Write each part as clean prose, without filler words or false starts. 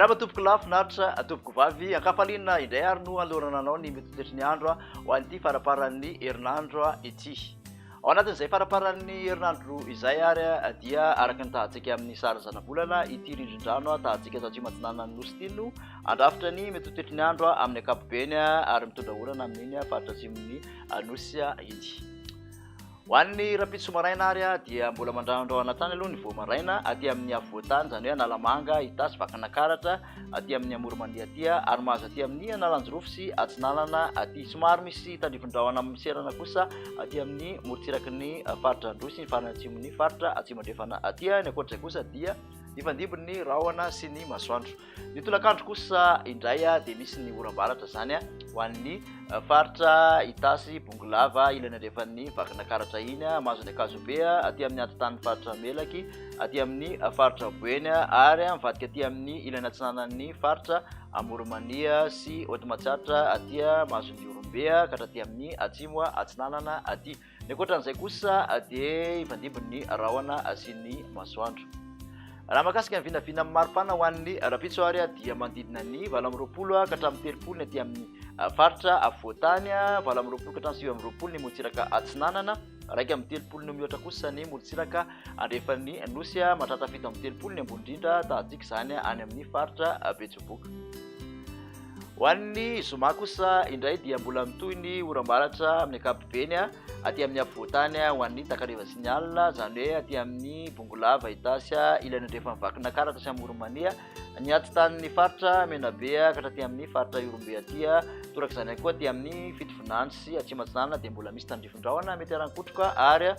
Mandraba tompoko lafinaritra tompoko vavy ankafaliana indray ary no alorana anao ny metotetry ny andro ho an'ity faraparan'ny herinandro ity. Ao anatin'izay faraparan'ny herinandro izay ary dia araka ny tahantsika amin'ny sarazana volana ity rindrin-drano tahantsika satria matsinana ny nosy ity no andrafitra ny metotetry ny andro amin'ny ankapobeny ary mitondra orana amin'iny faritra atsimon'ny nosy ity. Ho an'ny rapitso maraina ary dia mbola mandrandro anatany aloha ny vao maraina aty amin'ny avoatany zany hoe analamanga itasy vakana karatra aty amin'ny amoromandia aty ary mahazo aty amin'ny analanjorofo sy atsinanana aty somary misy tandrivon-drahona amin'ny serana kosa aty amin'ny morotsiraky ny faritra androsy ny farany atsimon'ny faritra atsimandrefana aty ny ankoatr'izay kosa dia ifandibon'ny rahona sy ny masoandro. Ny tolakandro kosa indray dia misy ny oram-baratra zany ho an'ny faritra itasy bongolava ilany andrefan'ny vakana karatra iny mahazo ny akazobe aty amin'ny antotan'ny faritra melaky aty amin'ny faritra boeny ary mivadika aty amin'ny ilany atsinanan'ny faritra amoromania sy otomatsiatra aty mahazo ny orombe ka hatraty amin'ny atsimo atsinanana aty. Ny ankoatran'izay kosa dia ifandibon'ny rahona sy ny masoandro. Raha makasika ny vinavina maripana ho an'ny rapitso ary dia mandidina ny 20 ka hatramin'ny 30 ny aty amin'ny faritra avoatany 20 ka hatramin'ny 20 ny morotsiraka atsinanana raiky amin'ny 30 no mihoatra kosa ny morotsiraka andrefan'ny nosy mahatratra 7 amin'ny 30 ny ambony indrindra tahantsika zany any amin'ny faritra Betsiboka. Ho an'ny zoma kosa indray dia mbola mitohy ny oram-baratra amin'ny ankapobeny aty amin'ny avoatany ho an'ny takariva signal zany hoe aty amin'ny bongolava itasy ilany andrefan'ny vakana karatra sy amoromania ny atitan'ny faritra menabe ka hatraty amin'ny faritra orombe aty toraka izany koa aty amin'ny fitovinany sy atsimatsinana dia mbola misy tandrivon-drahona mety arankotroka ary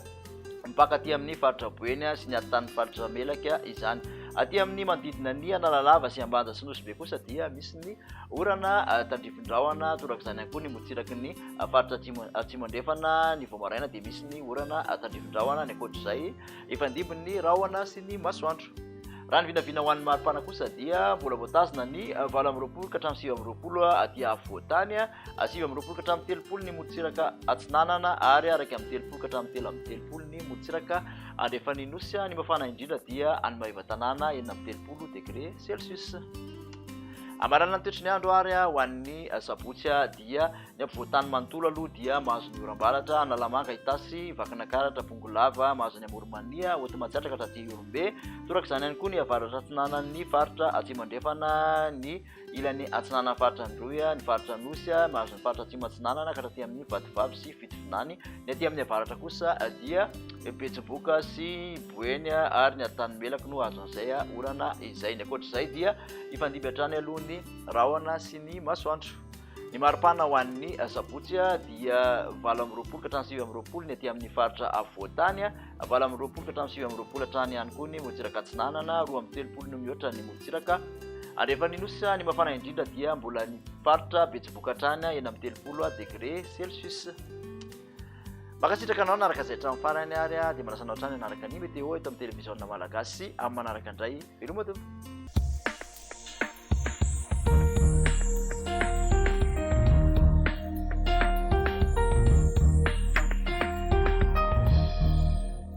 mipaka aty amin'ny faritra boeny sy ny atitan'ny faritra melaka izany. Aty amin'ny manodidina ny analalava sy ambanja sy nosy be kosa dia misy ny orana tandrivon-drahona toraka izany koa ny morotsiraky ny faritra atsimo andrefana ny vao maraina dia misy ny orana tandrivon-drahona ny ankoatr'izay ifandibon'ny rahona sy ny masoandro. Raha ny vinavina ho an'ny maripana kosa dia mbola voatazona ny 20 ka hatramin'ny 20 aty avoatany 20 ka hatramin'ny 30 ny morotsiraka atsinanana ary araiky amin'ny 30 ka hatramin'ny 30 ny morotsiraka andrefan'ny nosy ny mafana indrindra dia any Maheva tanàna 30 degré Celsius. Amarana ny toetry ny andro ary ho an'ny sabotsy dia ny ampovoantany manontolo aloha dia mahazo ny oram-baratra analamanga itasy vakana karatra bongolava mahazo ny amoromania otomatsiatra ka hatraty orombe toraka izany ihany koa ny avaratra atsinanan'ny faritra atsimo andrefana ny ilany atsinanana faritra androy ny faritra nosy mahazo ny faritra atsimo atsinanana ka hatraty amin'ny vadivavy sy fitovinany ny aty amin'ny avaratra kosa dia Betsiboka sy boeny ary ny atany melaka no azo an'izay orana izay. Ny ankoatr'izay dia ifandiby hatrany aloha ny rahona sy ny masoandro. Ny maripana ho an'ny sabotsy dia 20 ka hatramin'ny 20 ny aty amin'ny faritra avoatany 20 ka hatramin'ny 20 hatrany ihany koa ny morotsiraka atsinanana 2 no mihoatra ny morotsiraka andrefan'ny nosy ny mafana indrindra dia mbola ny faritra Betsiboka hatrany 30 degré Celsius. Makasitraka anao naraka izay hatramin'ny farany ary dia manasanao hatrany anaraka ny meteo eto amin'ny televiziona malagasy amin'ny manaraka indray veloma tompoko.